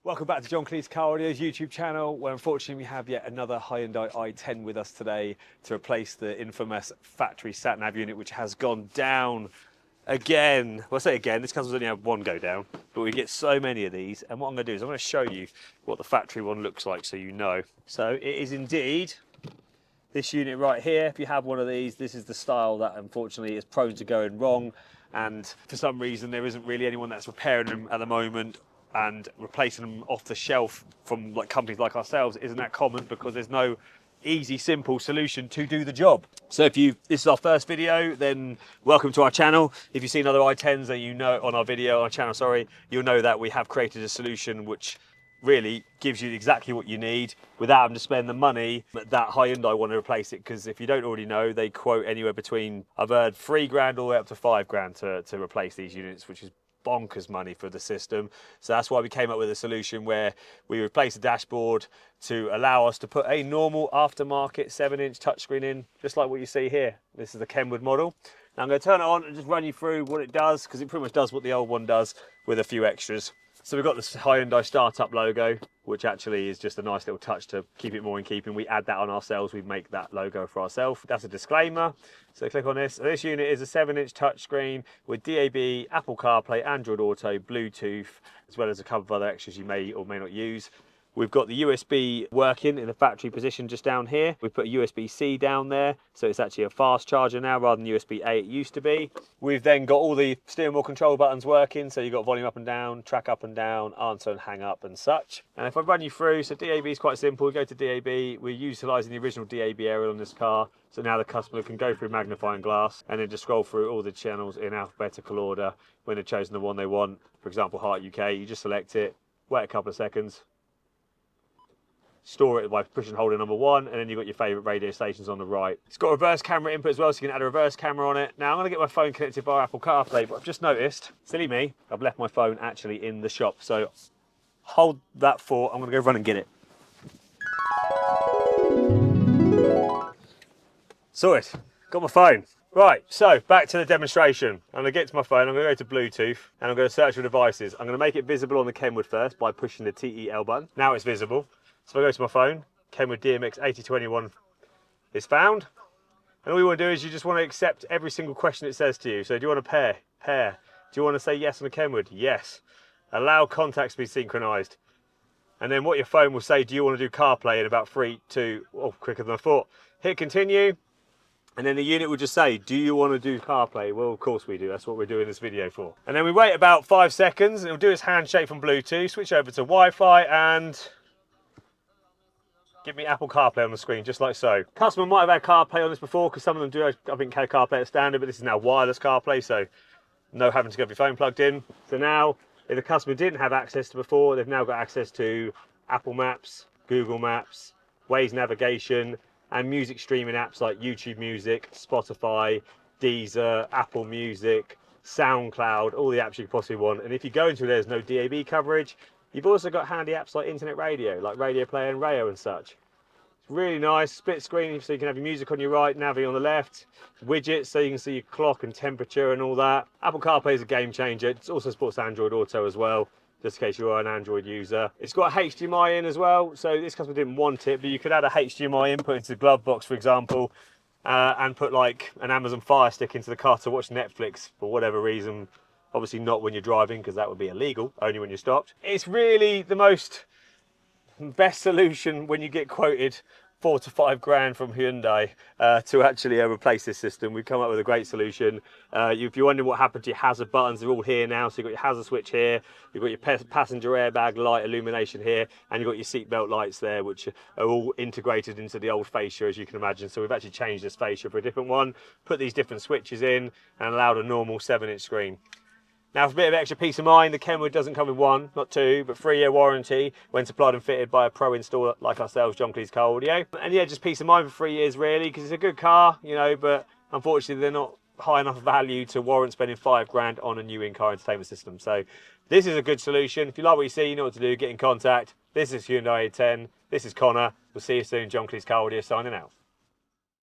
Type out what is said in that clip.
Welcome back to John Kleis Car Audio's YouTube channel, where unfortunately we have yet another Hyundai i10 with us today to replace the infamous factory sat-nav unit, which has gone down again. Well, I say again, this customer's only had one go down, but we get so many of these. And what I'm going to do is I'm going to show you what the factory one looks like so you know. So it is indeed this unit right here. If you have one of these, this is the style that unfortunately is prone to going wrong. And for some reason, there isn't really anyone that's repairing them at the moment, and replacing them off the shelf from like companies like ourselves isn't that common because there's no easy, simple solution to do the job. So if this is our first video, then welcome to our channel. If you've seen other i10s that you know on our channel, sorry, you'll know that we have created a solution which really gives you exactly what you need without having to spend the money that Hyundai want to replace it. Because if you don't already know, they quote anywhere between, I've heard, £3,000 all the way up to £5,000 to replace these units, which is bonkers money for the system. So that's why we came up with a solution where we replace the dashboard to allow us to put a normal aftermarket 7-inch touchscreen in, just like what you see here. This is the Kenwood model. Now I'm going to turn it on and just run you through what it does, because it pretty much does what the old one does with a few extras. So we've got this Hyundai startup logo, which actually is just a nice little touch to keep it more in keeping. We add that on ourselves, we make that logo for ourselves. That's a disclaimer. So click on this. So this unit is a 7-inch touchscreen with DAB, Apple CarPlay, Android Auto, Bluetooth, as well as a couple of other extras you may or may not use. We've got the USB working in the factory position just down here. We've put a USB-C down there, so it's actually a fast charger now rather than USB-A it used to be. We've then got all the steering wheel control buttons working, so you've got volume up and down, track up and down, answer and hang up and such. And if I run you through, so DAB is quite simple. We go to DAB, we're utilising the original DAB area on this car, so now the customer can go through magnifying glass and then just scroll through all the channels in alphabetical order when they've chosen the one they want. For example, Heart UK, you just select it, wait a couple of seconds, store it by pushing and holding number 1, and then you've got your favourite radio stations on the right. It's got a reverse camera input as well, so you can add a reverse camera on it. Now I'm going to get my phone connected via Apple CarPlay, but I've just noticed, silly me, I've left my phone actually in the shop. So hold that thought, I'm going to go run and get it. Sorted, got my phone. Right, so back to the demonstration. I'm going to get to my phone, I'm going to go to Bluetooth, and I'm going to search for devices. I'm going to make it visible on the Kenwood first by pushing the TEL button. Now it's visible. So if I go to my phone, Kenwood DMX8021 is found. And all you want to do is you just want to accept every single question it says to you. So do you want to pair? Pair. Do you want to say yes on the Kenwood? Yes. Allow contacts to be synchronized. And then what your phone will say, do you want to do CarPlay in about 3, 2, oh, quicker than I thought. Hit continue. And then the unit will just say, do you want to do CarPlay? Well, of course we do. That's what we're doing this video for. And then we wait about 5 seconds. It'll do its handshake from Bluetooth, switch over to Wi-Fi and give me Apple CarPlay on the screen, just like so. Customer might have had CarPlay on this before, because some of them do, I think, had CarPlay at standard, but this is now wireless CarPlay, so no having to get your phone plugged in. So now, if the customer didn't have access to before, they've now got access to Apple Maps, Google Maps, Waze navigation, and music streaming apps like YouTube Music, Spotify, Deezer, Apple Music, SoundCloud, all the apps you could possibly want. And if you go into it, there's no DAB coverage. You've also got handy apps like internet radio, like Radio Player and Rayo and such. It's really nice, split screen, so you can have your music on your right, Navi on the left, widgets so you can see your clock and temperature and all that. Apple CarPlay is a game changer. It also supports Android Auto as well, just in case you are an Android user. It's got a HDMI in as well, so this customer didn't want it, but you could add a HDMI input into the glove box, for example, and put like an Amazon Fire Stick into the car to watch Netflix for whatever reason. Obviously not when you're driving, because that would be illegal, only when you're stopped. It's really the best solution when you get quoted 4 to 5 grand from Hyundai to actually replace this system. We've come up with a great solution. If you're wondering what happened to your hazard buttons, they're all here now. So you've got your hazard switch here, you've got your passenger airbag light illumination here, and you've got your seatbelt lights there, which are all integrated into the old fascia, as you can imagine. So we've actually changed this fascia for a different one, put these different switches in, and allowed a normal 7-inch screen. Now, for a bit of extra peace of mind, the Kenwood doesn't come with 1, not 2, but 3-year warranty when supplied and fitted by a pro installer like ourselves, John Kleis Car Audio. And yeah, just peace of mind for 3 years really, because it's a good car, you know, but unfortunately they're not high enough value to warrant spending 5 grand on a new in-car entertainment system. So this is a good solution. If you like what you see, you know what to do, get in contact. This is Hyundai i10, this is Connor. We'll see you soon. John Kleis Car Audio signing out.